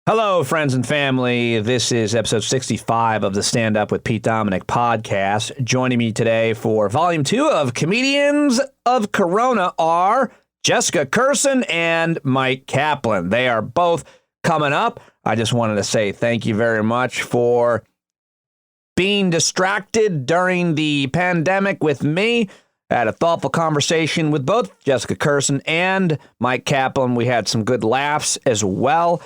Hello, friends and family. This is episode 65 of the Stand Up with Pete Dominic podcast. Joining me today for volume 2 of Comedians of Corona are Jessica Kirson and Myq Kaplan. They are both coming up. I just wanted to say thank you very much for being distracted during the pandemic with me. I had a thoughtful conversation with both Jessica Kirson and Myq Kaplan. We had some good laughs as well.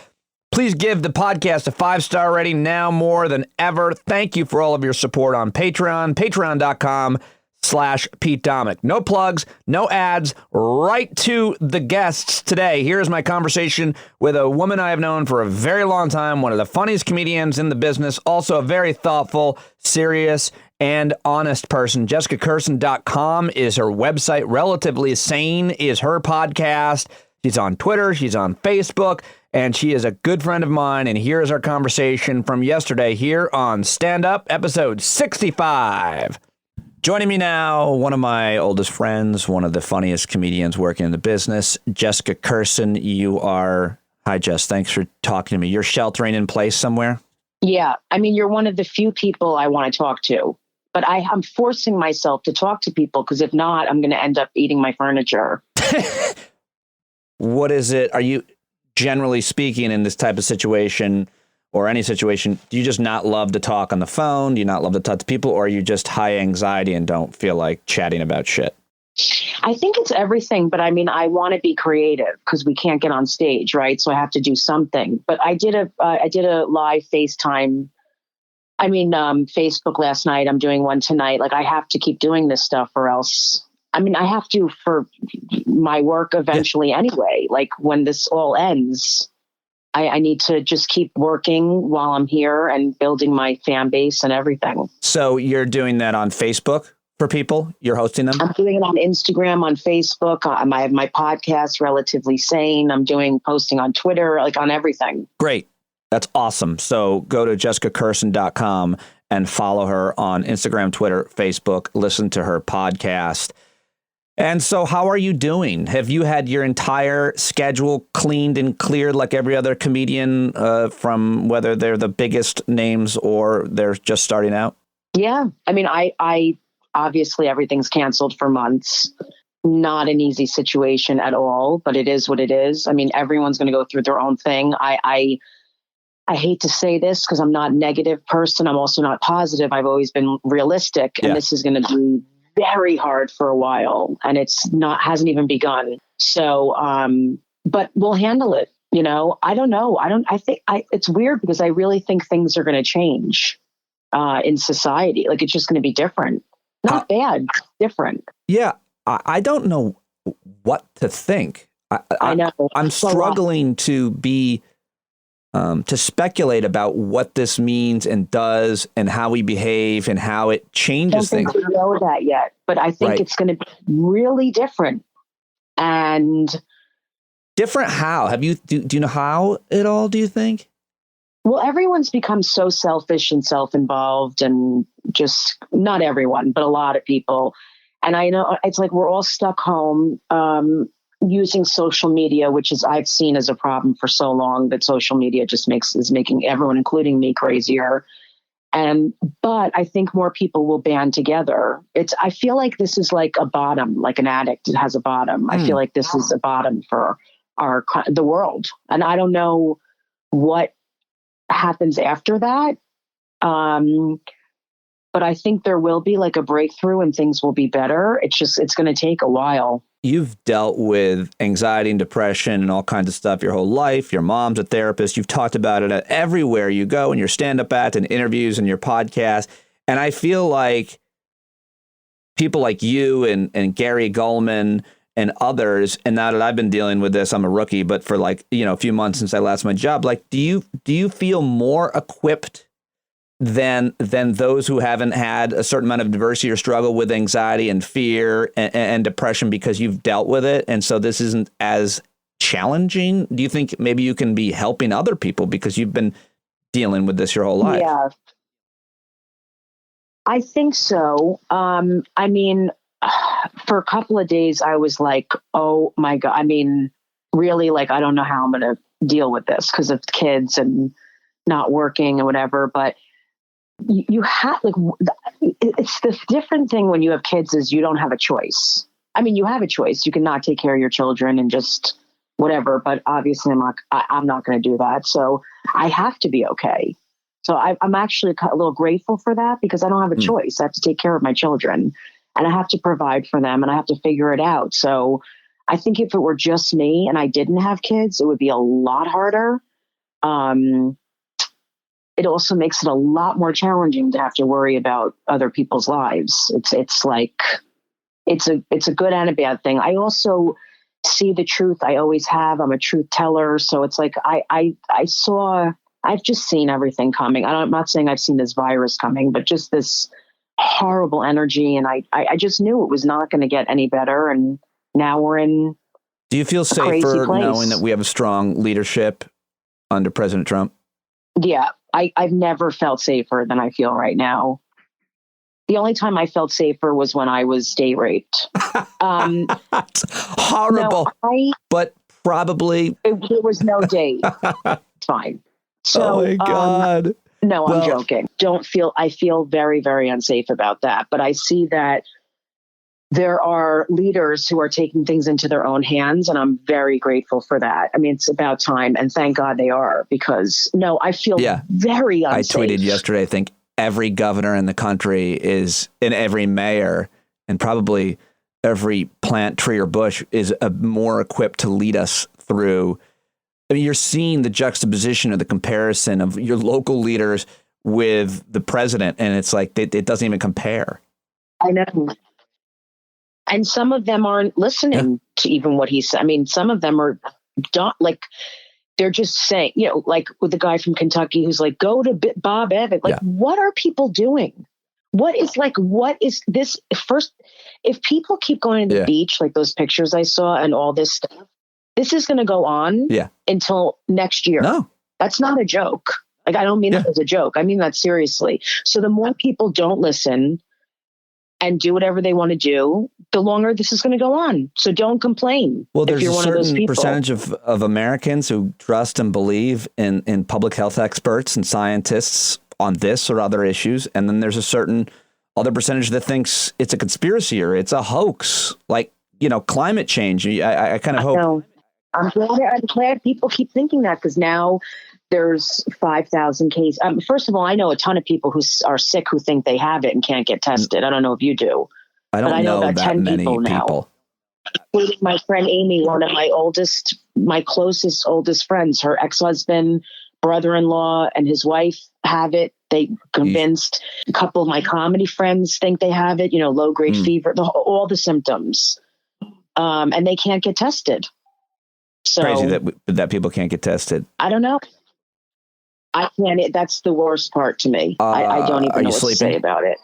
Please give the podcast a 5-star rating now more than ever. Thank you for all of your support on Patreon, patreon.com/Pete Dominic. No plugs, no ads, right to the guests today. Here's my conversation with a woman I have known for a very long time, one of the funniest comedians in the business, also a very thoughtful, serious, and honest person. JessicaKirson.com is her website. Relatively Sane is her podcast. She's on Twitter. She's on Facebook. And she is a good friend of mine. And here is our conversation from yesterday here on Stand Up, episode 65. Joining me now, one of my oldest friends, one of the funniest comedians working in the business, Jessica Kirson. Hi, Jess. Thanks for talking to me. You're sheltering in place somewhere? Yeah. I mean, you're one of the few people I want to talk to. But I'm forcing myself to talk to people because if not, I'm going to end up eating my furniture. What is it? Are you... Generally speaking, in this type of situation or any situation, do you just not love to talk on the phone? Do you not love to talk to people, or are you just high anxiety and don't feel like chatting about shit? I think it's everything, but I mean, I want to be creative because we can't get on stage, right? So I have to do something. But I did a live FaceTime. Facebook last night. I'm doing one tonight. Like I have to keep doing this stuff, or else. I mean, I have to for my work eventually anyway. Like when this all ends, I need to just keep working while I'm here and building my fan base and everything. So you're doing that on Facebook for people? You're hosting them? I'm doing it on Instagram, on Facebook. I have my podcast, Relatively Sane. I'm posting on Twitter, like on everything. Great. That's awesome. So go to JessicaKirson.com and follow her on Instagram, Twitter, Facebook. Listen to her podcast. And so how are you doing? Have you had your entire schedule cleaned and cleared like every other comedian from whether they're the biggest names or they're just starting out? Yeah. I mean, I obviously everything's canceled for months. Not an easy situation at all, but it is what it is. I mean, everyone's going to go through their own thing. I hate to say this because I'm not a negative person. I'm also not positive. I've always been realistic. And This is going to be very hard for a while, and hasn't even begun. So, but we'll handle it. You know, I don't know. It's weird because I really think things are going to change in society. Like it's just going to be different. Not bad, different. Yeah. I don't know what to think. I know. I'm struggling to speculate about what this means and does and how we behave and how it changes things. I don't think we know that yet, but I think it's going to be really different. And different how? Do you know how at all, do you think? Well, everyone's become so selfish and self-involved, and just not everyone, but a lot of people. And I know it's like we're all stuck home, using social media, which I've seen as a problem for so long, that social media just is making everyone, including me, crazier. But I think more people will band together. I feel like this is like a bottom, like an addict. It has a bottom. I feel like this is a bottom for the world. And I don't know what happens after that. But I think there will be like a breakthrough and things will be better. It's going to take a while. You've dealt with anxiety and depression and all kinds of stuff your whole life. Your mom's a therapist. You've talked about it everywhere you go in your stand-up act and interviews and your podcast. And I feel like people like you and Gary Gulman and others, and now that I've been dealing with this, I'm a rookie, but for a few months since I lost my job, like, do you feel more equipped than those who haven't had a certain amount of adversity or struggle with anxiety and fear and depression because you've dealt with it, and so this isn't as challenging? Do you think maybe you can be helping other people because you've been dealing with this your whole life? Yeah, I think so. I mean, for a couple of days, I was like, oh my God. I mean, really, like, I don't know how I'm going to deal with this because of kids and not working and whatever. But you have, like, it's the different thing when you have kids is you don't have a choice. I mean, you have a choice. You can not take care of your children and just whatever, but obviously I'm not going to do that. So I have to be okay. So I'm actually a little grateful for that because I don't have a choice. I have to take care of my children and I have to provide for them and I have to figure it out. So I think if it were just me and I didn't have kids, it would be a lot harder. It also makes it a lot more challenging to have to worry about other people's lives. It's like, it's a good and a bad thing. I also see the truth. I always have. I'm a truth teller. So it's like, I've just seen everything coming. I'm not saying I've seen this virus coming, but just this horrible energy. And I just knew it was not going to get any better. And now we're in. Do you feel safer knowing that we have a strong leadership under President Trump? Yeah, I've never felt safer than I feel right now. The only time I felt safer was when I was date raped. Horrible, no, but probably there was no date. It's fine. So, oh my God. No, I'm joking. I feel very, very unsafe about that. But I see that there are leaders who are taking things into their own hands, and I'm very grateful for that. I mean, it's about time, and thank God they are, because I feel very unsafe. I tweeted yesterday, I think every governor in the country is, and every mayor, and probably every plant, tree, or bush is more equipped to lead us through. I mean, you're seeing the juxtaposition or the comparison of your local leaders with the president, and it's like it doesn't even compare. I know. And some of them aren't listening to even what he said. I mean, some of them are like, they're just saying, like with the guy from Kentucky who's like, go to Bob Evans. Like, what are people doing? What is this? First, if people keep going to the beach, like those pictures I saw and all this stuff, this is going to go on until next year. No, that's not a joke. Like, I don't mean it as a joke. I mean that seriously. So the more people don't listen and do whatever they want to do, the longer this is going to go on. So don't complain. Well, there's a certain percentage of Americans who trust and believe in public health experts and scientists on this or other issues. And then there's a certain other percentage that thinks it's a conspiracy or it's a hoax, like, climate change. I kind of hope. I'm glad people keep thinking that, because now there's 5,000 cases. First of all, I know a ton of people who are sick who think they have it and can't get tested. I don't know if you do. I don't know about 10 many people now. Including my friend Amy, one of my closest, oldest friends, her ex-husband, brother-in-law, and his wife have it. They convinced a couple of my comedy friends think they have it, low-grade fever, all the symptoms. And they can't get tested. So, crazy that people can't get tested. I don't know. I can't. That's the worst part to me. I don't even know what to say about it.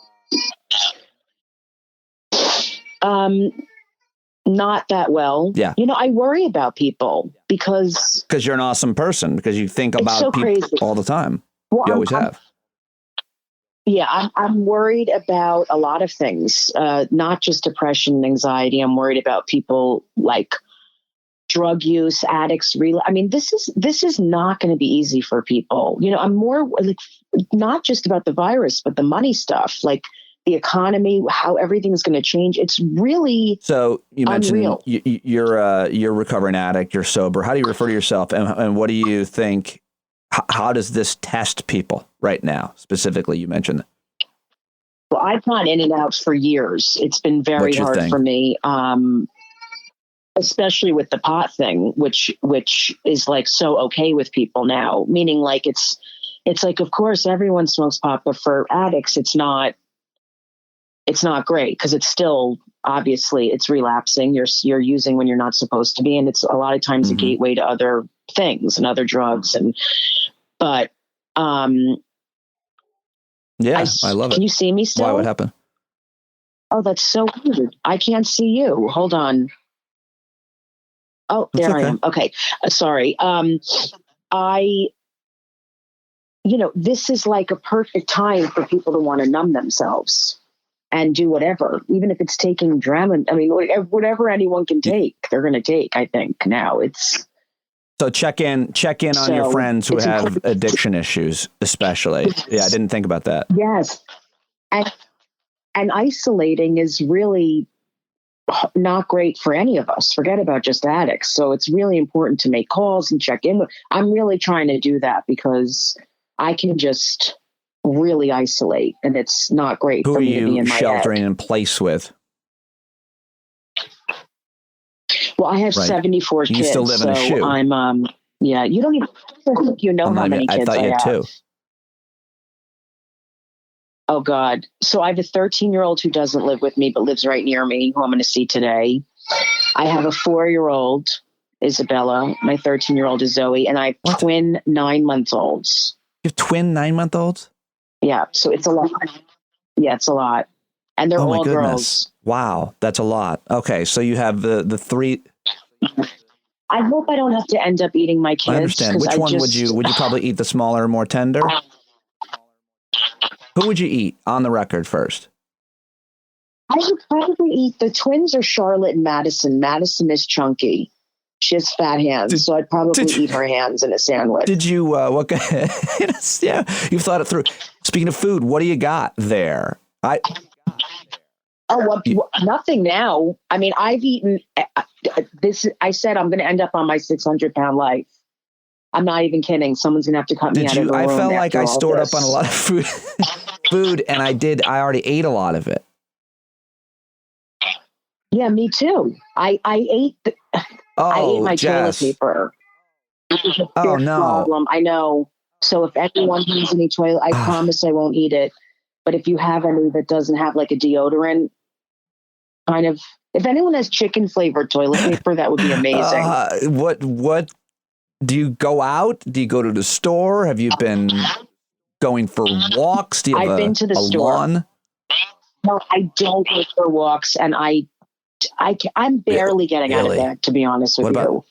Not that well. Yeah. I worry about people because you're an awesome person, because you think about people all the time. Well, you always have. Yeah, I'm worried about a lot of things, not just depression and anxiety. I'm worried about people like drug use, addicts. I mean, this is not going to be easy for people. I'm more like not just about the virus, but the money stuff, like the economy, how everything's going to change. It's really so. You mentioned you're a recovering addict. You're sober. How do you refer to yourself, and what do you think? How does this test people right now? Specifically, you mentioned that. Well, I've gone in and out for years. It's been very hard for me. Especially with the pot thing, which is like so okay with people now, meaning like it's like, of course everyone smokes pot, but for addicts, it's not great, because it's still, obviously it's relapsing. You're using when you're not supposed to be. And it's a lot of times a gateway to other things and other drugs. But I love it. Can you see me still? Why? What happened? Oh, that's so weird. I can't see you. Hold on. Oh, there I am. Okay. Sorry. This is like a perfect time for people to want to numb themselves and do whatever, even if it's taking Dramamine. I mean, whatever anyone can take, they're going to take, I think now. So check in on your friends who have addiction issues, especially. Yeah, I didn't think about that. Yes. And isolating is really not great for any of us. Forget about just addicts. So it's really important to make calls and check in. I'm really trying to do that because I can just really isolate, and it's not great for me to be in my head. Who are you sheltering in place with? Well, I have 74 kids. You still live in a shoe. I'm, yeah, you don't even think you know how many kids I thought you had two. Oh, God. So I have a 13-year-old who doesn't live with me, but lives right near me, who I'm going to see today. I have a 4-year-old, Isabella. My 13-year-old is Zoe. And I have twin 9-month-olds. You have twin 9-month-olds? Yeah. So it's a lot. Yeah, it's a lot. And they're all girls. Wow. That's a lot. Okay. So you have the three. I hope I don't have to end up eating my kids. I understand. Which one would you probably eat, the smaller, more tender? Who would you eat on the record first? I would probably eat, the twins are Charlotte and Madison. Madison is chunky. She has fat hands, so I'd probably eat her hands in a sandwich. Did you, yeah, you've thought it through. Speaking of food, what do you got there? Nothing now. I mean, I've eaten this. I said I'm going to end up on my 600-pound life. I'm not even kidding. Someone's gonna have to cut me out of the room. I felt like I stored up on a lot of food, and I already ate a lot of it. Yeah, me too. I ate my toilet paper. Oh no! Problem. I know. So if anyone has any toilet, I promise I won't eat it. But if you have any that doesn't have like a deodorant, kind of, if anyone has chicken flavored toilet paper, that would be amazing. What? Do you go out? Do you go to the store? Have you been going for walks? Do you have been to the store. Lawn? No, I don't go for walks, and I'm barely getting out of bed, to be honest with you.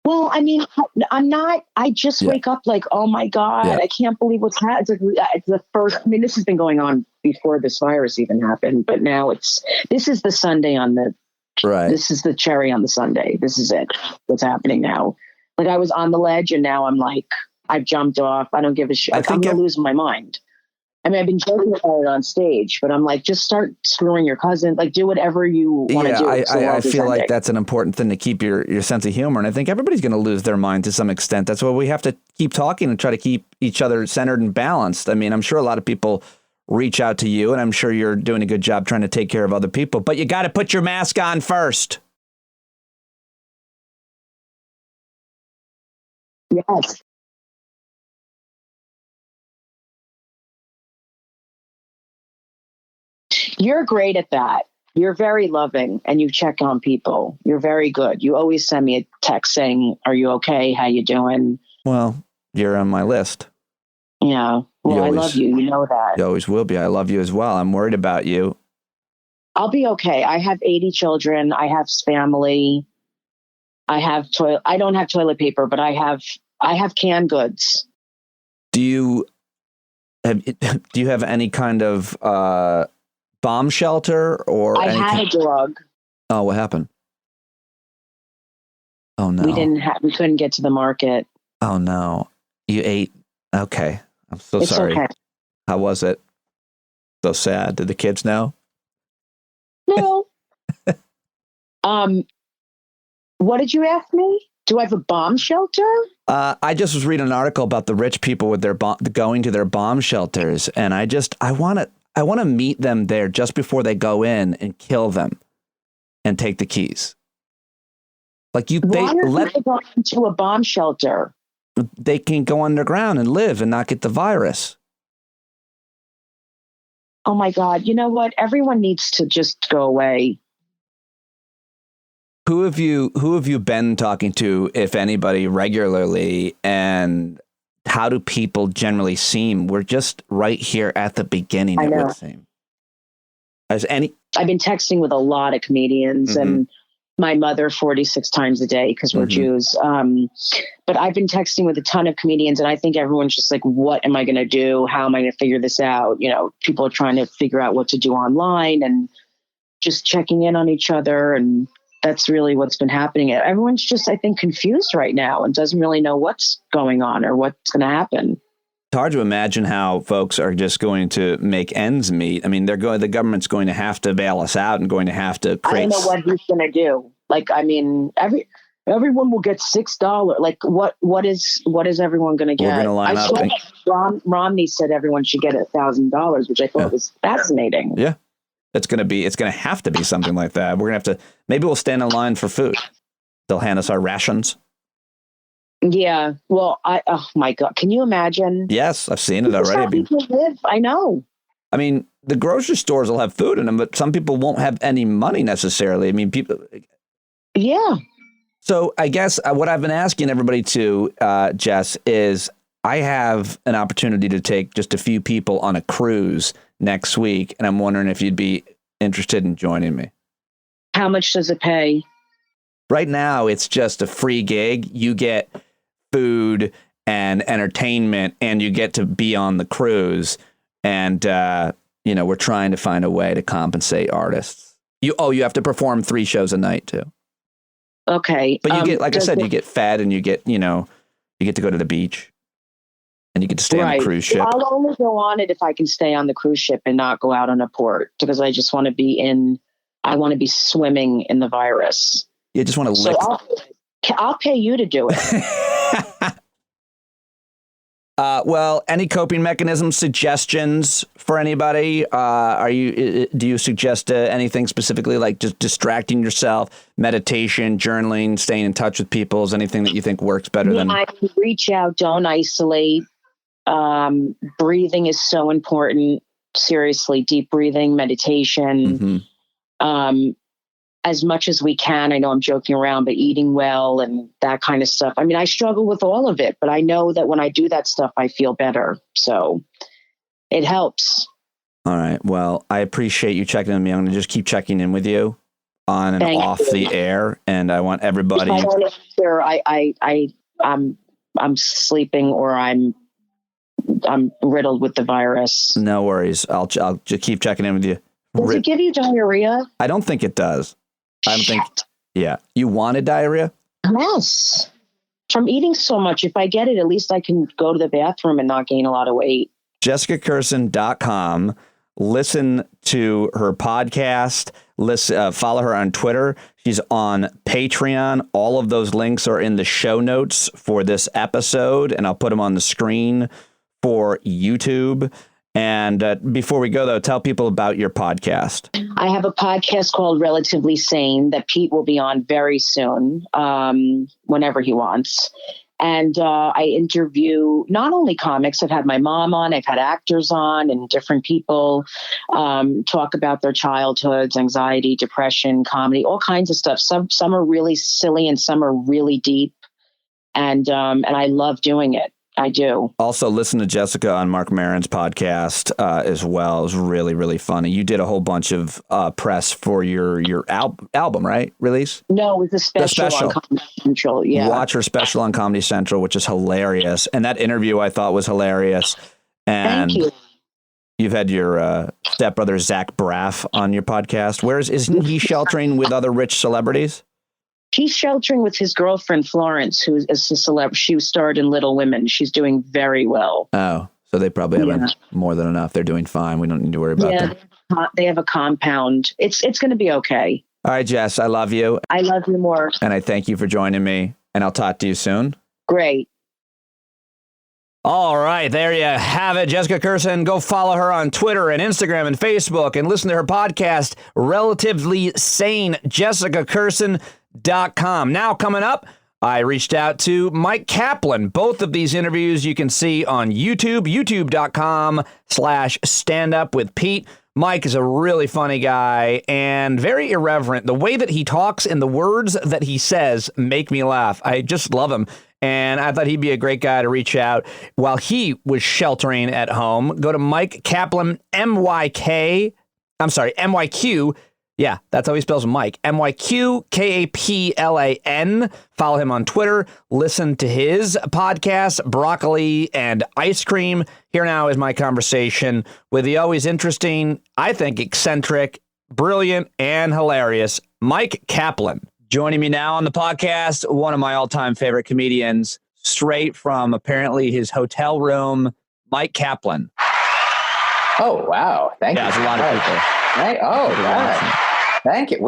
Well, I mean, I'm not. I just wake up like, oh my God, I can't believe what's happening. It's the first. I mean, this has been going on before this virus even happened, but now this is the Sunday on the. Right. This is the cherry on the Sunday. This is it. What's happening now? Like I was on the ledge and now I'm like, I've jumped off. I don't give a shit. I'm going to lose my mind. I mean, I've been joking about it on stage, but I'm like, just start screwing your cousin. Like, do whatever you want to do. I feel like that's an important thing to keep your sense of humor. And I think everybody's going to lose their mind to some extent. That's why we have to keep talking and try to keep each other centered and balanced. I mean, I'm sure a lot of people reach out to you, and I'm sure you're doing a good job trying to take care of other people, but you got to put your mask on first. Yes. You're great at that. You're very loving and you check on people. You're very good. You always send me a text saying, are you okay? How you doing? Well, you're on my list. Yeah. Well, I love you. You know that. You always will be. I love you as well. I'm worried about you. I'll be okay. I have 80 children. I have family. I don't have toilet paper, but I have canned goods. Do you have any kind of bomb shelter or? I had a drug. Oh, what happened? Oh no. We couldn't get to the market. Oh no. You ate. Okay. I'm so sorry. Okay. How was it? So sad. Did the kids know? No. What did you ask me? Do I have a bomb shelter? I just was reading an article about the rich people with their going to their bomb shelters, and I want to meet them there just before they go in and kill them, and take the keys. Like they go into a bomb shelter. They can go underground and live and not get the virus. Oh my God! You know what? Everyone needs to just go away. Who have you been talking to, if anybody, regularly, and how do people generally seem? We're just right here at the beginning, it would seem. I've been texting with a lot of comedians and my mother 46 times a day because we're Jews. But I've been texting with a ton of comedians, and I think everyone's just like, what am I going to do? How am I going to figure this out? You know, people are trying to figure out what to do online and just checking in on each other and that's really what's been happening. Everyone's just, I think, confused right now and doesn't really know what's going on or what's going to happen. It's hard to imagine how folks are just going to make ends meet. I mean, the government's going to have to bail us out and going to have to create. I don't know what he's going to do. Like, I mean, everyone will get $6. Like, what is everyone going to get? We're going to line up. Romney said everyone should get $1,000, which I thought was fascinating. Yeah. It's going to have to be something like that. We're going to have to, maybe we'll stand in line for food. They'll hand us our rations. Yeah. Well, oh my God. Can you imagine? Yes. I've seen it already. People live. I know. I mean, the grocery stores will have food in them, but some people won't have any money necessarily. I mean, people. Yeah. So I guess what I've been asking everybody to, Jess, is I have an opportunity to take just a few people on a cruise next week, and I'm wondering if you'd be interested in joining me. How much does it pay? Right now, it's just a free gig. You get food and entertainment, and you get to be on the cruise. And, we're trying to find a way to compensate artists. You have to perform 3 shows a night, too. Okay. But you get, like I said, you get fed and you get to go to the beach. And you get to stay on the cruise ship. I'll only go on it if I can stay on the cruise ship and not go out on a port, because I just want to be swimming in the virus. You just want to lick. I'll pay you to do it. Well, any coping mechanism suggestions for anybody? Do you suggest anything specifically, like just distracting yourself, meditation, journaling, staying in touch with people? Is anything that you think works better than? I reach out, don't isolate. Breathing is so important. Seriously, deep breathing, meditation. Mm-hmm. As much as we can. I know I'm joking around, but eating well and that kind of stuff. I mean, I struggle with all of it, but I know that when I do that stuff, I feel better. So it helps. All right. Well, I appreciate you checking in with me. I'm going to just keep checking in with you on and off the air. And I want everybody. If I don't answer, I'm sleeping or I'm riddled with the virus. No worries. I'll just keep checking in with you. Does it give you diarrhea? I don't think it does. I don't think. Yeah. You wanted diarrhea? Yes. From eating so much. If I get it, at least I can go to the bathroom and not gain a lot of weight. JessicaKirson.com. Listen to her podcast. Follow her on Twitter. She's on Patreon. All of those links are in the show notes for this episode, and I'll put them on the screen for YouTube. And before we go, though, tell people about your podcast. I have a podcast called Relatively Sane that Pete will be on very soon, whenever he wants. And I interview not only comics, I've had my mom on, I've had actors on, and different people talk about their childhoods, anxiety, depression, comedy, all kinds of stuff. Some are really silly and some are really deep. And I love doing it. I do. Also, listen to Jessica on Mark Maron's podcast as well. It was really, really funny. You did a whole bunch of press for your album, right? Release? No, it was a special on Comedy Central. Yeah. Watch her special on Comedy Central, which is hilarious. And that interview I thought was hilarious. And thank you. You've had your stepbrother, Zach Braff, on your podcast. Isn't he sheltering with other rich celebrities? He's sheltering with his girlfriend, Florence, who is a celeb. She starred in Little Women. She's doing very well. Oh, so they probably have more than enough. They're doing fine. We don't need to worry about them. They have a compound. It's going to be okay. All right, Jess, I love you. I love you more. And I thank you for joining me. And I'll talk to you soon. Great. All right, there you have it. Jessica Kirson. Go follow her on Twitter and Instagram and Facebook and listen to her podcast, Relatively Sane, JessicaKirson.com. Now coming up, I reached out to Myq Kaplan. Both of these interviews you can see on YouTube, youtube.com/standupwithpete. Myq is a really funny guy and very irreverent. The way that he talks and the words that he says make me laugh. I just love him. And I thought he'd be a great guy to reach out while he was sheltering at home. Go to Myq Kaplan, MYQ. Yeah, that's how he spells Myq. MYQ Kaplan. Follow him on Twitter. Listen to his podcast, Broccoli and Ice Cream. Here now is my conversation with the always interesting, I think eccentric, brilliant, and hilarious Myq Kaplan. Joining me now on the podcast, one of my all-time favorite comedians, straight from apparently his hotel room, Myq Kaplan. Oh, wow. Thank you. Yeah, there's a lot of people. Right? Oh, God. Thank you.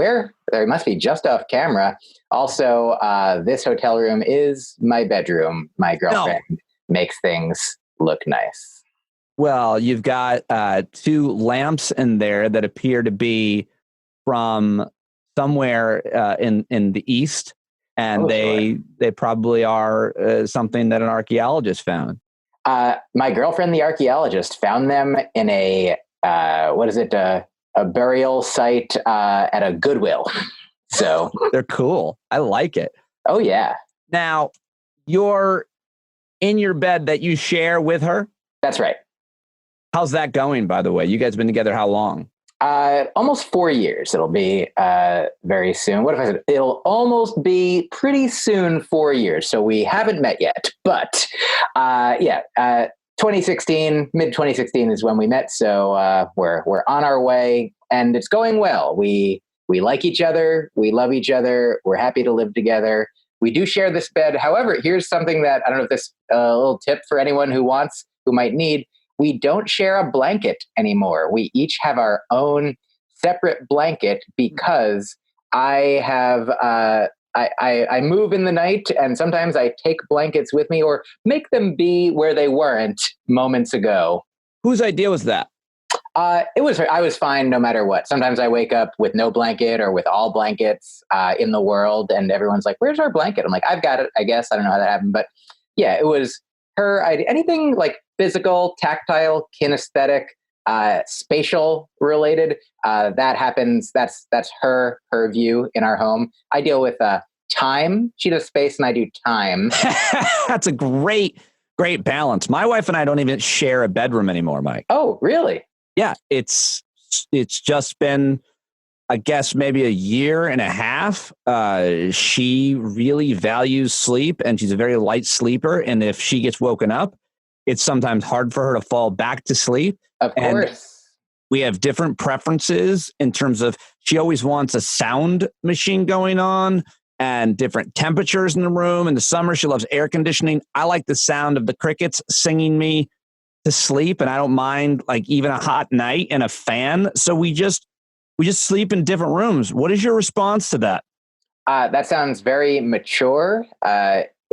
There must be just off camera. Also, this hotel room is my bedroom. My girlfriend makes things look nice. Well, you've got two lamps in there that appear to be from somewhere in the East, and they probably are something that an archaeologist found. My girlfriend, the archaeologist, found them in a burial site at a Goodwill. So they're cool. I like it. Oh, yeah. Now, you're in your bed that you share with her? That's right. How's that going, by the way? You guys been together how long? Almost 4 years. It'll be very soon. What if I said it'll almost be pretty soon 4 years? So we haven't met yet, but 2016, mid 2016 is when we met. So we're on our way, and it's going well. We like each other. We love each other. We're happy to live together. We do share this bed. However, here's something that I don't know if this little tip for anyone who might need. We don't share a blanket anymore. We each have our own separate blanket because I have I move in the night, and sometimes I take blankets with me or make them be where they weren't moments ago. Whose idea was that? It was her. I was fine no matter what. Sometimes I wake up with no blanket or with all blankets in the world, and everyone's like, "Where's our blanket?" I'm like, "I've got it, I guess." I don't know how that happened, but yeah, it was her idea. Anything like physical, tactile, kinesthetic, spatial related, that happens. That's her view in our home. I deal with time. She does space and I do time. That's a great balance. My wife and I don't even share a bedroom anymore, Myq. Oh, really? Yeah, it's just been, I guess, maybe a year and a half. She really values sleep, and she's a very light sleeper. And if she gets woken up, it's sometimes hard for her to fall back to sleep. Of course. And we have different preferences in terms of she always wants a sound machine going on and different temperatures in the room. In the summer, she loves air conditioning. I like the sound of the crickets singing me to sleep, and I don't mind like even a hot night and a fan. So we just sleep in different rooms. What is your response to that? That sounds very mature.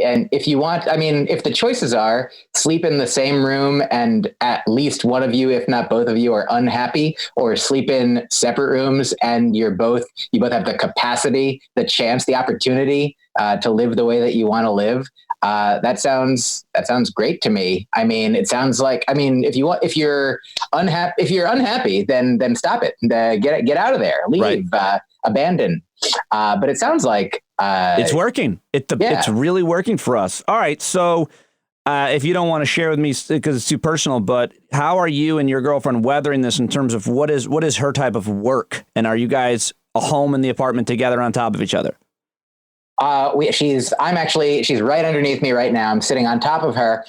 And if you want, I mean, if the choices are sleep in the same room and at least one of you, if not both of you, are unhappy, or sleep in separate rooms and you both have the capacity, the chance, the opportunity to live the way that you want to live. That sounds great to me. I mean, it sounds like, I mean, if you're unhappy, then stop it. Get out of there. Leave. Right. Abandon. But it sounds like it's working. It's really working for us. All right. So if you don't want to share with me because it's too personal, but how are you and your girlfriend weathering this in terms of what is her type of work? And are you guys a home in the apartment together on top of each other? She's right underneath me right now. I'm sitting on top of her.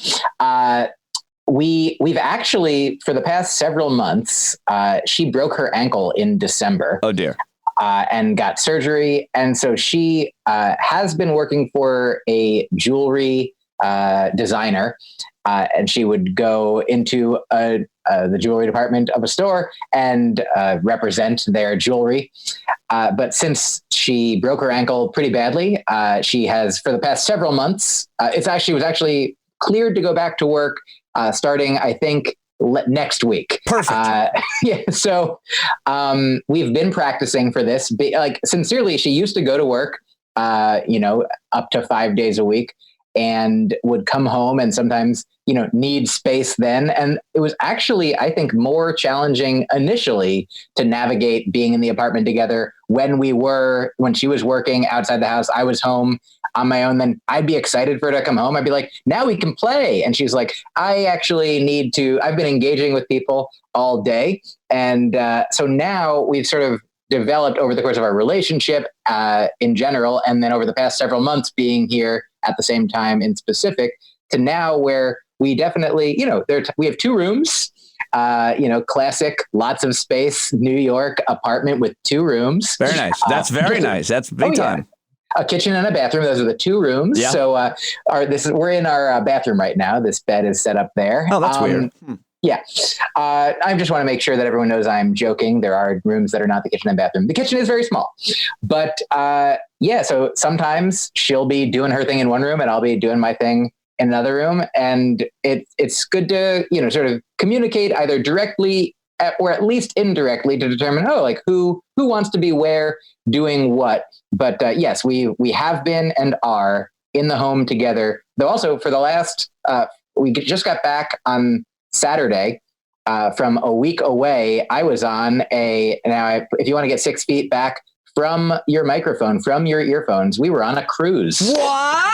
We've actually, for the past several months, she broke her ankle in December. Oh dear. And got surgery. And so she has been working for a jewelry designer. And she would go into the jewelry department of a store and represent their jewelry. But since she broke her ankle pretty badly, she has, for the past several months, she was actually cleared to go back to work starting, I think, next week. Perfect. So we've been practicing for this. Sincerely, she used to go to work, up to 5 days a week, and would come home and sometimes, need space then. And it was actually, I think, more challenging initially to navigate being in the apartment together when she was working outside the house. I was home on my own. Then I'd be excited for her to come home. I'd be like, now we can play. And she's like, I've been engaging with people all day. And so now we've sort of developed over the course of our relationship in general, and then over the past several months being here at the same time in specific, to now where we definitely, we have 2 rooms, classic, lots of space, New York apartment with 2 rooms. Very nice. That's very nice. That's big time. a kitchen and a bathroom. Those are the 2 rooms. Yeah. So we're in our bathroom right now. This bed is set up there. Oh, that's weird. Yeah. I just want to make sure that everyone knows I'm joking. There are rooms that are not the kitchen and bathroom. The kitchen is very small. But so sometimes she'll be doing her thing in one room and I'll be doing my thing in another room. And it's good to, sort of communicate either directly or at least indirectly to determine, who wants to be where doing what. But yes, we have been and are in the home together. Though also for the last, we just got back on Saturday from a week away. I was on if you want to get 6 feet back from your microphone, from your earphones, we were on a cruise. What?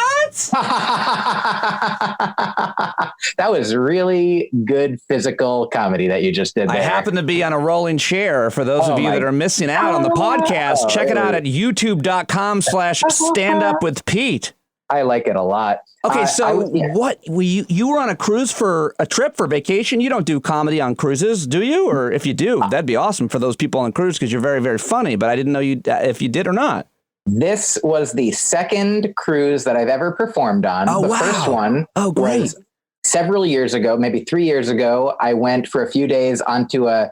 That was really good physical comedy that you just did there. I happen to be on a rolling chair. For those of you that are missing out on the podcast, check it out at youtube.com/standupwithpete. I like it a lot. Okay, so what you were on a cruise for a trip for vacation? You don't do comedy on cruises, do you? Or if you do, that'd be awesome for those people on cruise because you're very, very funny. But I didn't know if you did or not. This was the second cruise that I've ever performed on. Oh, the wow. first one was several years ago, maybe 3 years ago. I went for a few days onto I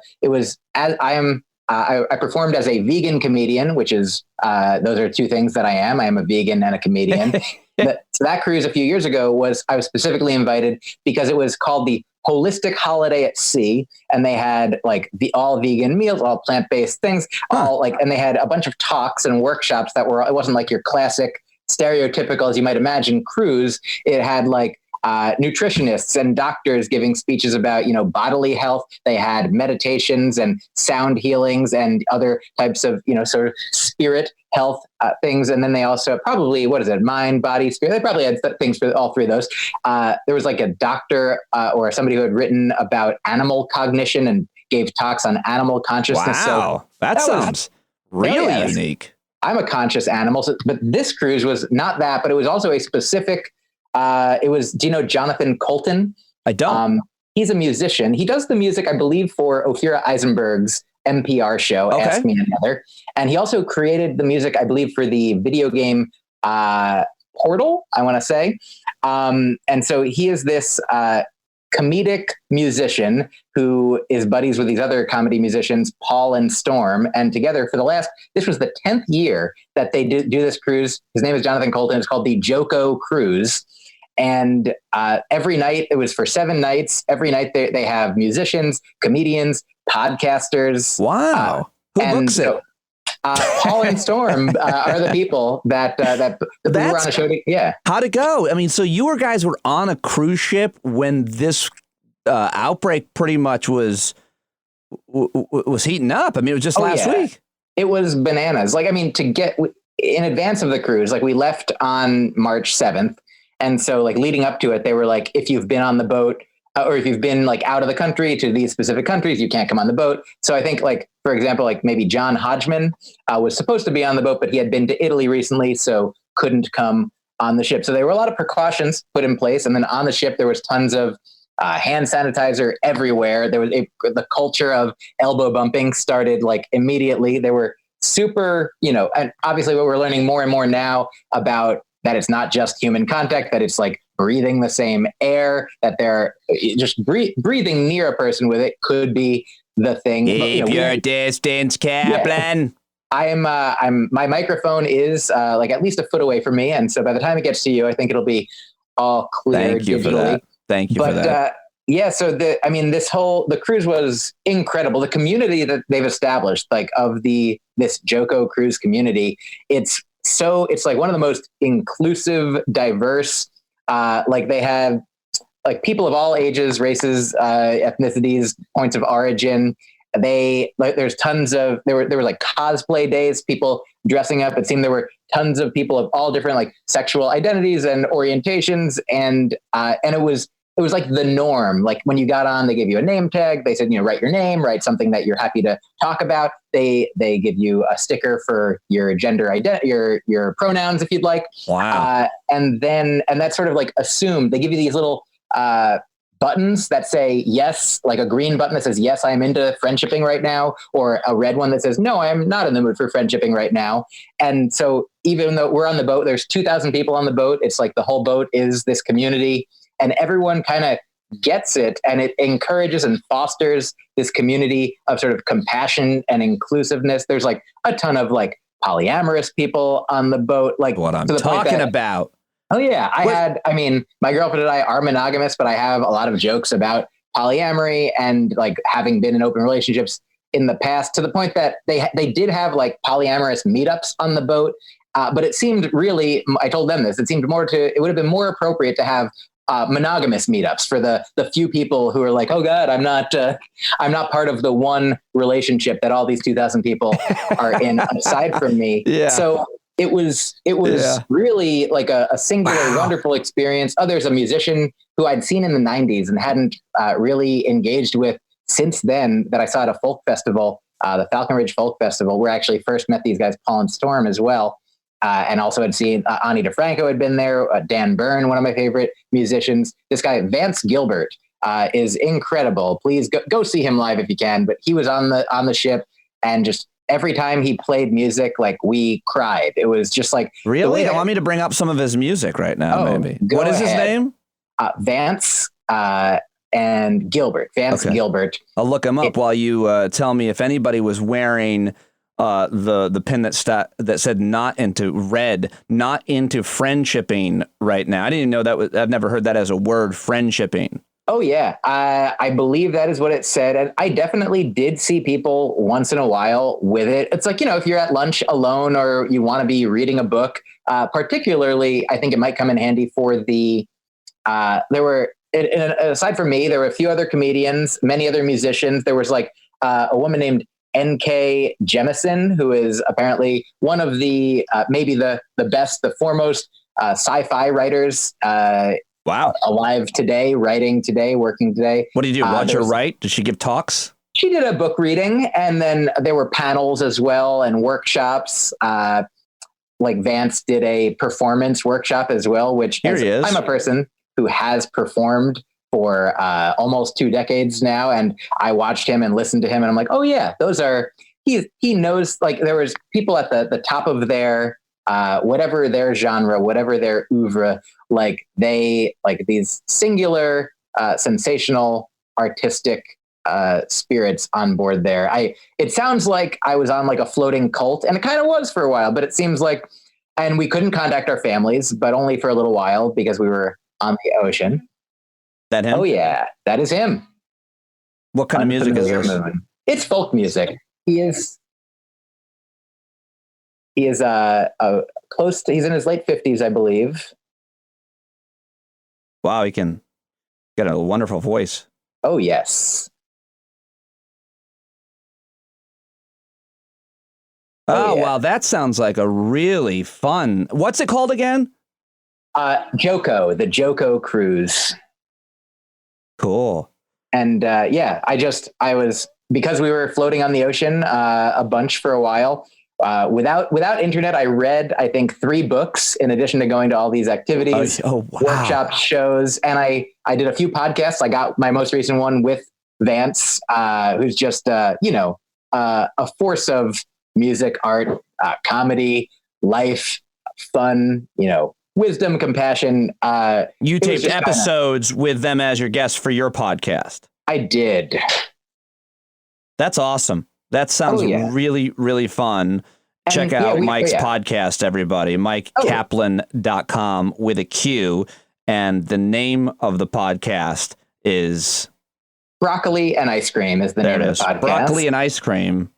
performed as a vegan comedian, which is, those are 2 things that I am. I am a vegan and a comedian. So that cruise a few years ago I was specifically invited because it was called the Holistic Holiday at Sea. And they had like the all vegan meals, all plant-based things, and they had a bunch of talks and workshops it wasn't like your classic stereotypical, as you might imagine, cruise. It had like nutritionists and doctors giving speeches about, bodily health. They had meditations and sound healings and other types of, sort of spirit health things. And then they also probably, mind, body, spirit. They probably had things for all 3 of those. There was like a doctor or somebody who had written about animal cognition and gave talks on animal consciousness. Wow, so that sounds really unique. I'm a conscious animal, but this cruise was not that, but it was also a specific do you know Jonathan Colton? I don't. He's a musician. He does the music, I believe, for Ophira Eisenberg's NPR show, Ask Me Another. And he also created the music, I believe, for the video game Portal, I want to say. And so he is this comedic musician who is buddies with these other comedy musicians, Paul and Storm. And together this was the 10th year that they do this cruise. His name is Jonathan Colton. It's called the Joko Cruise. And every night, it was for 7 nights. Every night they have musicians, comedians, podcasters. Wow. Who books it? Paul and Storm are the people that we were on a show. How'd it go? I mean, so you guys were on a cruise ship when this outbreak pretty much was heating up. I mean, it was just last week. It was bananas. Like, I mean, to get in advance of the cruise, like we left on March 7th. And so like leading up to it, they were like, if you've been on the boat or if you've been like out of the country to these specific countries, you can't come on the boat. So I think like, for example, like maybe John Hodgman was supposed to be on the boat, but he had been to Italy recently, so couldn't come on the ship. So there were a lot of precautions put in place. And then on the ship, there was tons of hand sanitizer everywhere. There was the culture of elbow bumping started like immediately. They were super, and obviously what we're learning more and more now about that it's not just human contact, that it's like breathing the same air, that they're just breathing near a person with it could be the thing. Keep your distance, Kaplan. Yeah. My microphone is like at least a foot away from me. And so by the time it gets to you, I think it'll be all clear. Thank you digitally. for that. Thank you for that. So the cruise was incredible. The community that they've established, like of this Joko cruise community, it's like one of the most inclusive, diverse, like they have like people of all ages, races, ethnicities, points of origin. There's tons of, there were like cosplay days, people dressing up. It seemed there were tons of people of all different like sexual identities and orientations. And it was like the norm. Like when you got on, they gave you a name tag. They said, write your name, write something that you're happy to talk about. They give you a sticker for your gender identity, your pronouns, if you'd like. Wow. And that's sort of like assumed. They give you these little buttons that say yes, like a green button that says, yes, I'm into friendshipping right now, or a red one that says, no, I'm not in the mood for friendshipping right now. And so even though we're on the boat, there's 2,000 people on the boat. It's like the whole boat is this community, and everyone kind of gets it, and it encourages and fosters this community of sort of compassion and inclusiveness. There's like a ton of like polyamorous people on the boat, like what I'm talking about. Oh yeah. I mean, my girlfriend and I are monogamous, but I have a lot of jokes about polyamory and like having been in open relationships in the past, to the point that they did have like polyamorous meetups on the boat. But it seemed really, I told them this, it would have been more appropriate to have monogamous meetups for the few people who are like, oh God, I'm not part of the one relationship that all these 2,000 people are in aside from me. Yeah. So it was really like a singular, wonderful experience. Oh, there's a musician who I'd seen in the 90s and hadn't really engaged with since then, that I saw at a folk festival, the Falcon Ridge Folk Festival, where I actually first met these guys, Paul and Storm, as well. And also had seen Ani DeFranco had been there, Dan Byrne, one of my favorite musicians. This guy, Vance Gilbert, is incredible. Please go see him live if you can. But he was on the ship, and just every time he played music, like we cried. It was just like, really? I want me to bring up some of his music right now. Maybe. What is his name? Vance and Gilbert. Vance Gilbert. I'll look him up while you tell me if anybody was wearing the pin that said not into friendshipping right now. I didn't know that I've never heard that as a word, friendshipping. Oh yeah. I believe that is what it said. And I definitely did see people once in a while with it. It's like, if you're at lunch alone or you want to be reading a book, particularly, I think it might come in handy for aside from me, there were a few other comedians, many other musicians. There was like a woman named N.K. Jemisin, who is apparently one of the maybe the best, the foremost sci-fi writers alive today, writing today, working today. What do you do? Watch her write? Did she give talks? She did a book reading, and then there were panels as well and workshops. Like Vance did a performance workshop as well, which I'm a person who has performed for almost 2 decades now. And I watched him and listened to him, and I'm like, oh yeah, he knows, like there was people at the top of their, whatever their genre, whatever their oeuvre, like they, like these singular, sensational, artistic, spirits on board there. It sounds like I was on like a floating cult, and it kind of was for a while, but it seems like, and we couldn't contact our families, but only for a little while because we were on the ocean. That him? Oh yeah, that is him. What kind of music is this? It's folk music. He's he's in his late 50s, I believe. Wow, he got a wonderful voice. Oh yes. Oh, wow, that sounds like a really fun. What's it called again? Joko, the Joko Cruise. Cool. And because we were floating on the ocean a bunch for a while, without internet, I read, I think, 3 books in addition to going to all these activities, workshops, shows. And I did a few podcasts. I got my most recent one with Vance, who's just, a force of music, art, comedy, life, fun, wisdom, compassion. You taped episodes with them as your guests for your podcast. I did. That's awesome. That sounds really, really fun. Check out Myq's podcast, everybody. MyqKaplan.com with a Q. And the name of the podcast is Broccoli and Ice Cream is the name of the podcast. Broccoli and Ice Cream.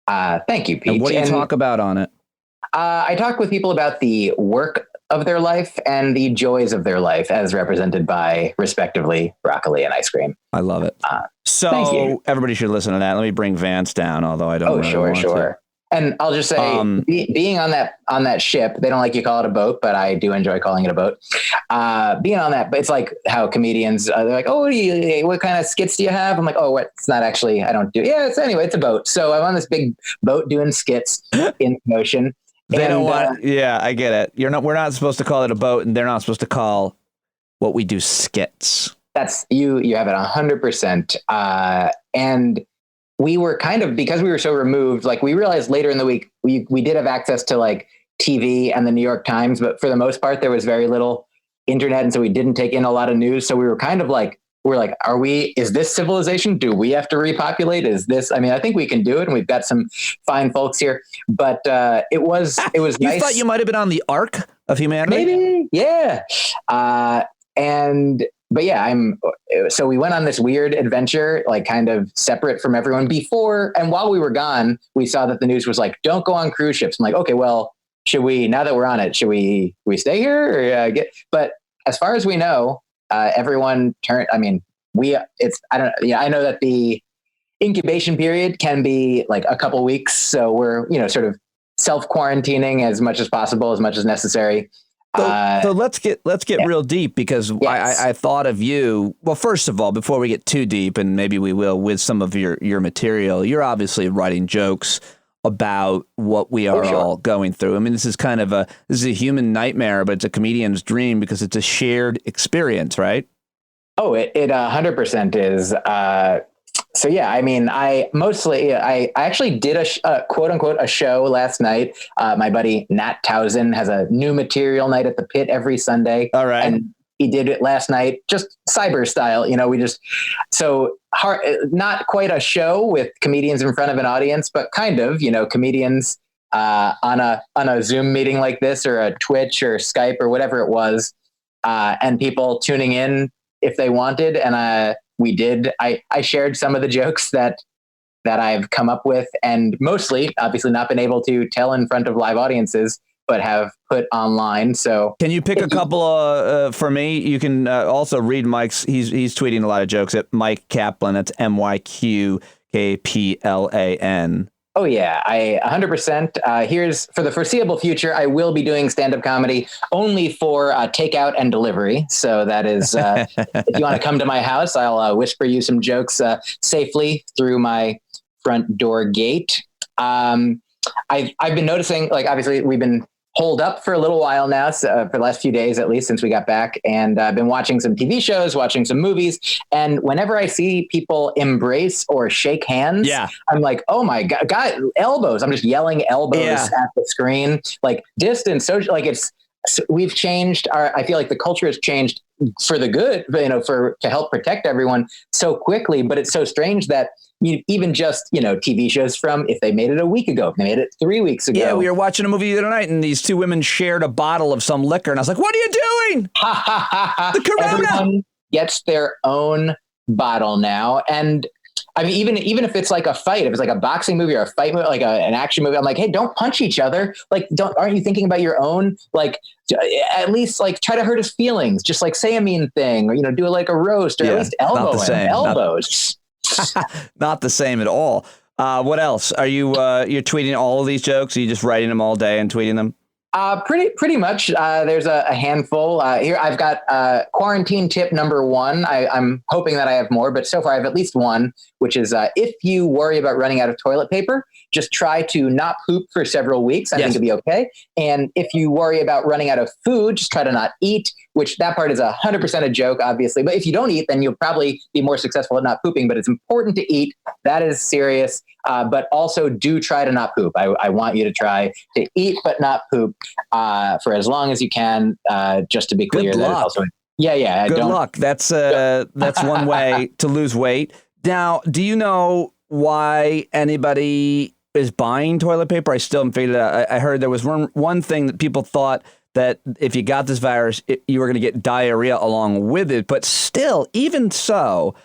Thank you, Pete. And what do you talk about on it? I talk with people about the work of their life and the joys of their life as represented by, respectively, broccoli and ice cream. I love it. So everybody should listen to that. Let me bring Vance down, although I don't really want to. And I'll just say, being on that ship, they don't like you call it a boat, but I do enjoy calling it a boat. Being on that, but it's like how comedians, they're like, oh, what kind of skits do you have? I'm like, oh, what? It's not actually, I don't do. Yeah, it's a boat. So I'm on this big boat doing skits in the ocean. They don't want. Yeah, I get it. We're not supposed to call it a boat, and they're not supposed to call what we do skits. That's you have it 100%. And we were kind of, because we were so removed, like we realized later in the week, we did have access to like TV and the New York Times, but for the most part, there was very little internet. And so we didn't take in a lot of news. So we were kind of like, is this civilization? Do we have to repopulate? I think we can do it. And we've got some fine folks here, but it was You nice. thought you might've been on the Ark of humanity? Maybe. Yeah. But yeah, so we went on this weird adventure, like kind of separate from everyone before. And while we were gone, we saw that the news was like, don't go on cruise ships. I'm like, okay, well, now that we're on it, should we stay here or but as far as we know, everyone turned, I know that the incubation period can be like a couple weeks. So we're, sort of self-quarantining as much as possible, as much as necessary. So let's get real deep, because yes. I thought of you. Well, first of all, before we get too deep, and maybe we will with some of your material, you're obviously writing jokes about what we are all going through. I mean, this is a human nightmare, but it's a comedian's dream because it's a shared experience, right? Oh, it 100% is. So yeah, I mean, I actually did a quote unquote a show last night. My buddy Nat Towson has a new material night at the Pit every Sunday. All right. And he did it last night, just cyber style. Not quite a show with comedians in front of an audience, but kind of, comedians on a Zoom meeting like this, or a Twitch or Skype or whatever it was, and people tuning in if they wanted. And we did. I shared some of the jokes that I've come up with, and mostly, obviously, not been able to tell in front of live audiences, but have put online. So can you pick a couple for me? You can also read Mike's. He's tweeting a lot of jokes at Myq Kaplan. That's MyQ Kaplan. Oh yeah, I 100%. Here's, for the foreseeable future, I will be doing stand-up comedy only for takeout and delivery. So that is, if you want to come to my house, I'll whisper you some jokes safely through my front door gate. I've been noticing, like, obviously we've been holed up for a little while now, so, for the last few days, at least since we got back, and I've been watching some TV shows, watching some movies. And whenever I see people embrace or shake hands, I'm like, oh my God, elbows. I'm just yelling elbows at the screen, like distance, social, like we've changed I feel like the culture has changed for the good, to help protect everyone so quickly. But it's so strange that even just, TV shows from, if they made it a week ago, if they made it 3 weeks ago. Yeah, we were watching a movie the other night and these two women shared a bottle of some liquor. And I was like, what are you doing? The Corona. Everyone gets their own bottle now. And I mean, even if it's like a fight, if it's like a boxing movie or a fight movie, like an action movie, I'm like, hey, don't punch each other. Like, aren't you thinking about your own? Like, at least like try to hurt his feelings. Just like say a mean thing, or, do like a roast, or at least elbow him. Elbows. Not the same at all. What else? Are you're tweeting all of these jokes? Are you just writing them all day and tweeting them? Pretty much. There's a handful here. I've got quarantine tip number 1. I'm hoping that I have more, but so far I have at least one, which is if you worry about running out of toilet paper, just try to not poop for several weeks. I think it'll be okay. And if you worry about running out of food, just try to not eat, which that part is 100% a joke, obviously. But if you don't eat, then you'll probably be more successful at not pooping. But it's important to eat. That is serious. But also do try to not poop. I want you to try to eat but not poop for as long as you can, just to be clear. Good luck. Good luck. That's one way to lose weight. Now, do you know why anybody is buying toilet paper? I still haven't figured it out. I heard there was one thing that people thought that if you got this virus, you were going to get diarrhea along with it. But still, even so,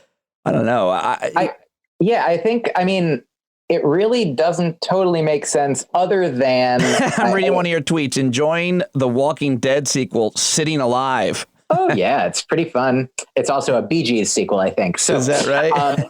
I don't know. I think, it really doesn't totally make sense other than... I'm reading one of your tweets, enjoying the Walking Dead sequel, Sitting Alive. Oh, yeah, it's pretty fun. It's also a Bee Gees sequel, I think. So, is that right?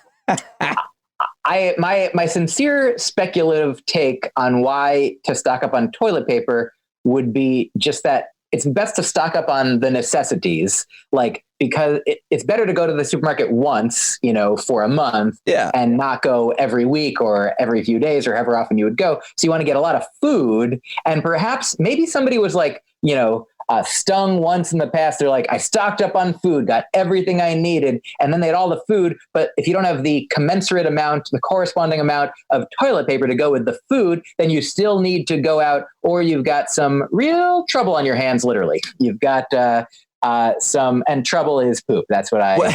My sincere speculative take on why to stock up on toilet paper would be just that it's best to stock up on the necessities, like, because it's better to go to the supermarket once, for a month and not go every week or every few days or however often you would go. So you want to get a lot of food, and perhaps maybe somebody was like, stung once in the past. They're like, I stocked up on food, got everything I needed, and then they had all the food. But if you don't have the commensurate amount, the corresponding amount of toilet paper to go with the food, then you still need to go out, or you've got some real trouble on your hands. Literally, you've got and trouble is poop. That's what I call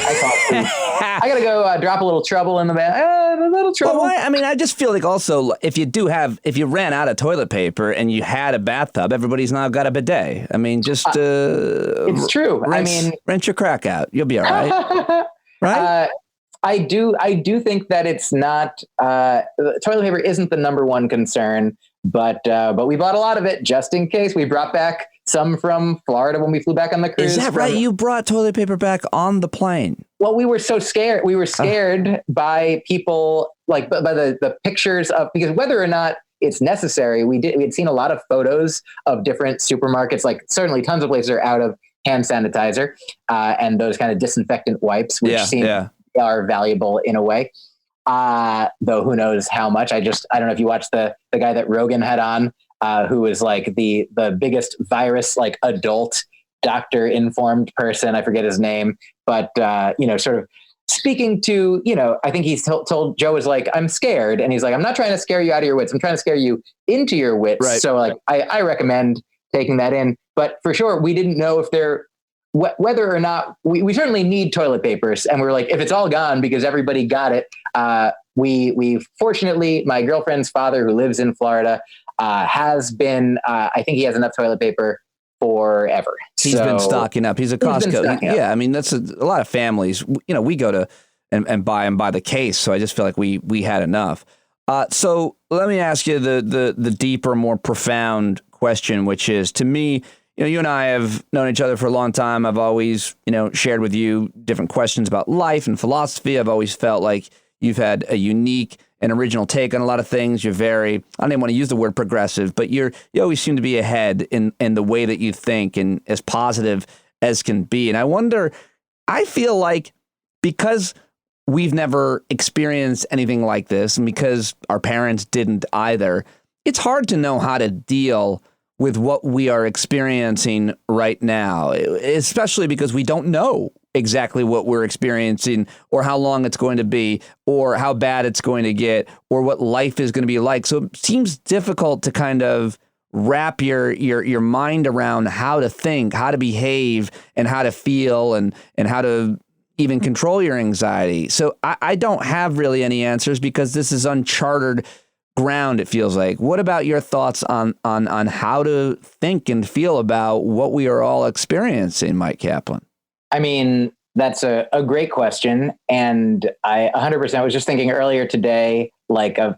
poop. I gotta go drop a little trouble in the bed. A little trouble. Well, I mean, I just feel like also if you ran out of toilet paper and you had a bathtub, everybody's now got a bidet. I mean, just it's true. Rinse your crack out. You'll be all right. Right? I do think that it's not toilet paper isn't the number one concern, but we bought a lot of it just in case. We brought back some from Florida when we flew back on the cruise. Is that right? You brought toilet paper back on the plane? Well, we were so scared. We were scared by people, like by the pictures of, because whether or not it's necessary, we had seen a lot of photos of different supermarkets, like certainly tons of places are out of hand sanitizer and those kind of disinfectant wipes, which are valuable in a way. Though who knows how much. I don't know if you watched the guy that Rogan had on, who was like the biggest virus, like adult doctor informed person. I forget his name, but sort of speaking to, I think he's told Joe is like, I'm scared. And he's like, I'm not trying to scare you out of your wits. I'm trying to scare you into your wits. Right. So like, I recommend taking that in, but for sure, we didn't know if whether or not we certainly need toilet papers. And we're like, if it's all gone because everybody got it, we fortunately, my girlfriend's father who lives in Florida, has been, I think he has enough toilet paper forever. He's been stocking up. He's a Costco. Yeah. I mean, that's a lot of families, we go to and buy the case. So I just feel like we had enough. So let me ask you the deeper, more profound question, which is, to me, you and I have known each other for a long time. I've always, shared with you different questions about life and philosophy. I've always felt like you've had a unique and original take on a lot of things. You're very, I don't even want to use the word progressive, but you always seem to be ahead in the way that you think and as positive as can be. And I wonder, I feel like because we've never experienced anything like this and because our parents didn't either, it's hard to know how to deal with what we are experiencing right now, especially because we don't know exactly what we're experiencing or how long it's going to be or how bad it's going to get or what life is going to be like. So it seems difficult to kind of wrap your mind around how to think, how to behave, and how to feel and how to even control your anxiety. So I don't have really any answers because this is uncharted ground, it feels like. What about your thoughts on how to think and feel about what we are all experiencing, Myq Kaplan? I mean, that's a great question. And I 100% was just thinking earlier today, like of,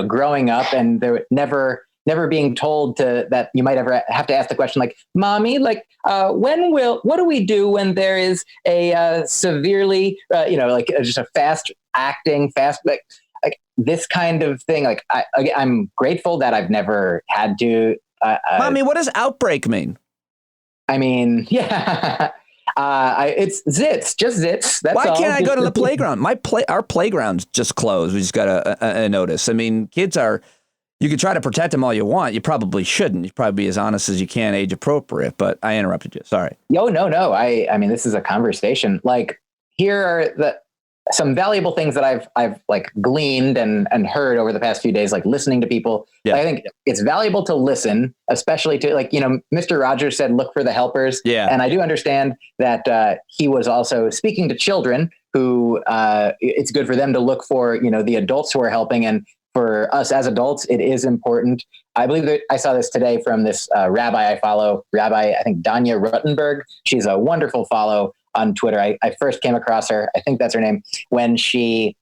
growing up and there never being told that you might ever have to ask the question like, Mommy, like, what do we do when there is a severely, just a fast acting, like this kind of thing. Like I'm grateful that I've never had to. Mommy, what does outbreak mean? I mean, yeah. It's zits, just zits. That's Why all. can't I go to the playground? Our playground's just closed. We just got a notice. I mean, kids you can try to protect them all you want. You probably shouldn't. You probably be as honest as you can, age appropriate, but I interrupted you. Sorry. No. I mean, this is a conversation. Like, here are some valuable things that I've like gleaned and heard over the past few days, like listening to people. Yeah. I think it's valuable to listen, especially to Mr. Rogers said, look for the helpers. Yeah. And I do understand that he was also speaking to children who it's good for them to look for, the adults who are helping. And for us as adults, it is important. I believe that I saw this today from this rabbi I follow, I think Danya Ruttenberg. She's a wonderful follow on Twitter. I first came across her, I think that's her name, when she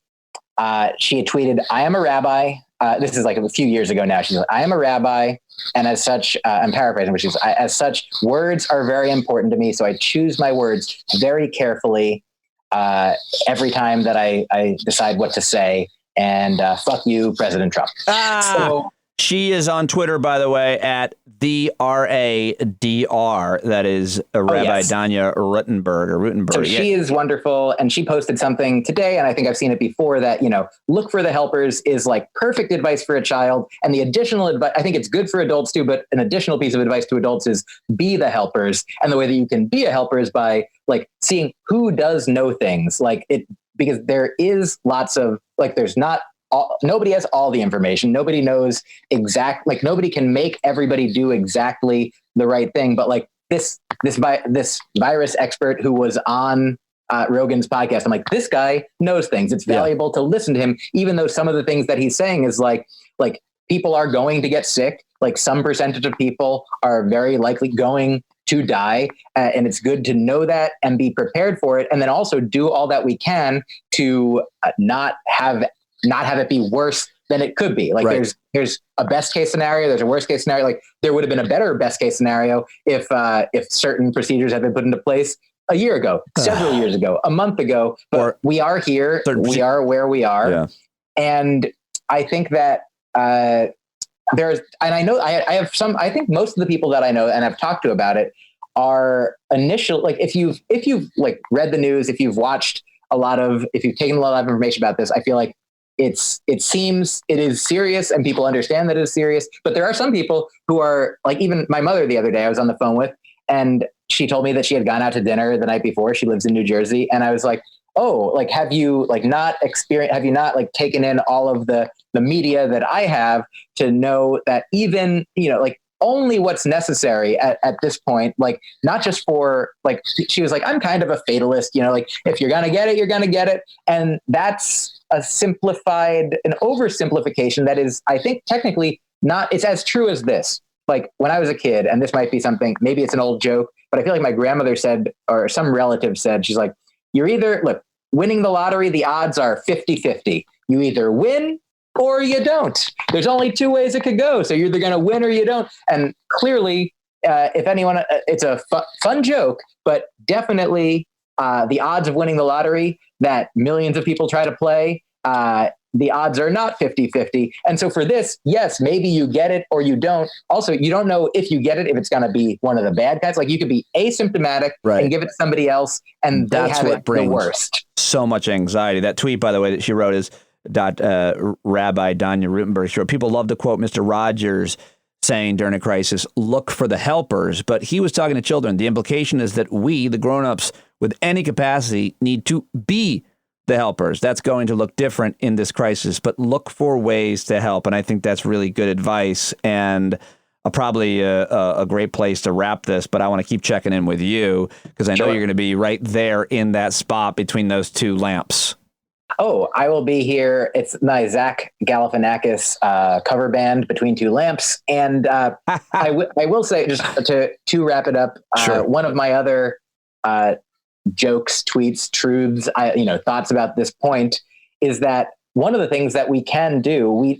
had tweeted, I am a rabbi. This is like a few years ago now. She's like, I am a rabbi. And as such, I'm paraphrasing, but she's as such, words are very important to me. So I choose my words very carefully every time that I decide what to say. And fuck you, President Trump. So She is on Twitter, by the way, at the RADR. That is Rabbi Danya Rutenberg. So she is wonderful. And she posted something today, and I think I've seen it before, that, look for the helpers is like perfect advice for a child. And the additional advice, I think it's good for adults too, but an additional piece of advice to adults is be the helpers. And the way that you can be a helper is by like seeing who does know things, because there is lots of nobody has all the information. Nobody knows nobody can make everybody do exactly the right thing. But like this virus expert who was on Rogan's podcast, I'm like, this guy knows things. It's valuable to listen to him, even though some of the things that he's saying is like people are going to get sick. Like some percentage of people are very likely going to die. And it's good to know that and be prepared for it. And then also do all that we can to not have it be worse than it could be. Like there's a best case scenario, there's a worst case scenario. Like there would have been a better best case scenario if certain procedures had been put into place a year ago, several years ago, a month ago. But we are here. We are where we are. Yeah. And I think that I think most of the people that I know and I've talked to about it are if you've like read the news, if you've taken a lot of information about this, I feel like it is serious and people understand that it is serious. But there are some people who are like, even my mother the other day I was on the phone with, and she told me that she had gone out to dinner the night before. She lives in New Jersey. And I was like, oh, like, have you not taken in all of the media that I have to know that even, only what's necessary at this point, like not just for like, she was like, I'm kind of a fatalist, like if you're going to get it, you're going to get it. And that's an oversimplification that is, I think technically not, it's as true as this. Like when I was a kid, and this might be something, maybe it's an old joke, but I feel like my grandmother said, or some relative said, she's like, winning the lottery, the odds are 50-50. You either win or you don't. There's only two ways it could go. So you're either going to win or you don't. And clearly, if anyone, it's a fun joke, but definitely the odds of winning the lottery that millions of people try to play, the odds are not 50-50. And so for this, yes, maybe you get it or you don't. Also, you don't know if you get it, if it's going to be one of the bad guys. Like you could be asymptomatic and give it to somebody else, and that's what brings the worst. So much anxiety. That tweet, by the way, that she wrote is Rabbi Danya Rutenberg. She wrote, people love to quote Mr. Rogers saying during a crisis, look for the helpers. But he was talking to children. The implication is that we, the grown-ups with any capacity, need to be the helpers. That's going to look different in this crisis, but look for ways to help. And I think that's really good advice, and probably a great place to wrap this. But I want to keep checking in with you because I know you're going to be right there in that spot between those two lamps. Oh, I will be here. It's my Zach Galifianakis cover band, Between Two Lamps. And I will say, just to wrap it up, one of my other jokes, tweets, truths, thoughts about this point is that one of the things that we can do,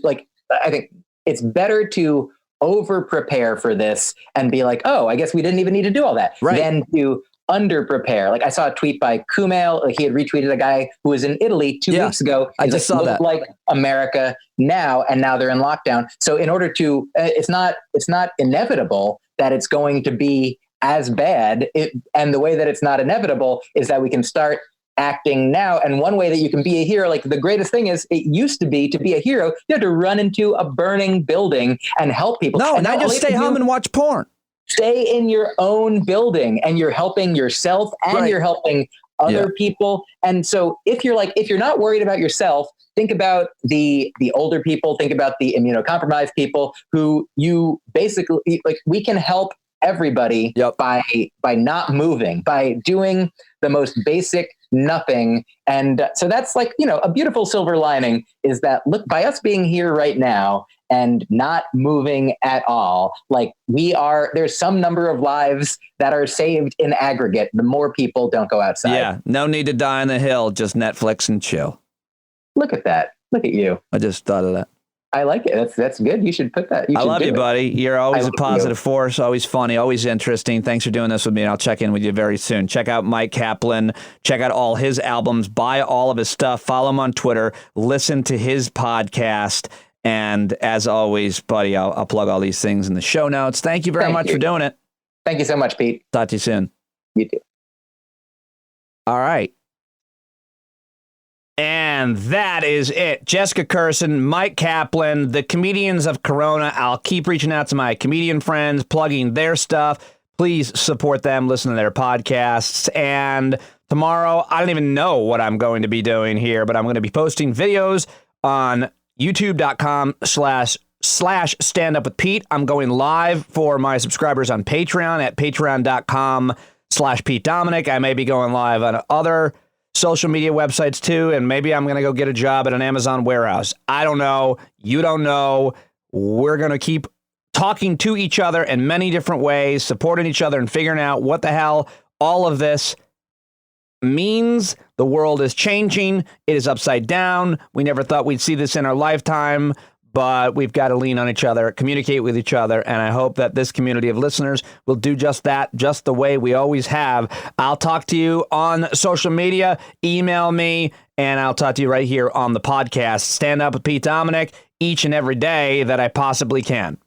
I think it's better to over prepare for this and be like, oh, I guess we didn't even need to do all that, than to under prepare. Like I saw a tweet by Kumail, like he had retweeted a guy who was in Italy 2 weeks ago. I just saw that. Like America now, and now they're in lockdown. So in order to, it's not inevitable that it's going to be as bad. And the way that it's not inevitable is that we can start acting now. And one way that you can be a hero, like the greatest thing is, it used to be a hero, you had to run into a burning building and help people. No, and now just stay home and watch porn. Stay in your own building, and you're helping yourself and you're helping other people. And so if you're not worried about yourself, think about the older people, think about the immunocompromised people who you basically, like, we can help everybody by not moving, by doing the most basic nothing. And so that's like, a beautiful silver lining is that, look, by us being here right now and not moving at all, like there's some number of lives that are saved in aggregate. The more people don't go outside. Yeah. No need to die on the hill. Just Netflix and chill. Look at that. Look at you. I just thought of that. I like it. That's good. You should put that. I love you, buddy. You're always a positive force, always funny, always interesting. Thanks for doing this with me, and I'll check in with you very soon. Check out Myq Kaplan. Check out all his albums. Buy all of his stuff. Follow him on Twitter. Listen to his podcast. And as always, buddy, I'll plug all these things in the show notes. Thank you very much for doing it. Thank you so much, Pete. Talk to you soon. You too. All right. And that is it. Jessica Kirson, Myq Kaplan, the comedians of Corona. I'll keep reaching out to my comedian friends, plugging their stuff. Please support them, listen to their podcasts. And tomorrow, I don't even know what I'm going to be doing here, but I'm going to be posting videos on youtube.com/standupwithpete. I'm going live for my subscribers on Patreon at patreon.com/Pete Dominic. I may be going live on other social media websites too, and maybe I'm going to go get a job at an Amazon warehouse. I don't know. You don't know. We're going to keep talking to each other in many different ways, supporting each other and figuring out what the hell all of this means. The world is changing. It is upside down. We never thought we'd see this in our lifetime, but we've got to lean on each other, communicate with each other, and I hope that this community of listeners will do just that, just the way we always have. I'll talk to you on social media. Email me, and I'll talk to you right here on the podcast. Stand Up with Pete Dominic each and every day that I possibly can.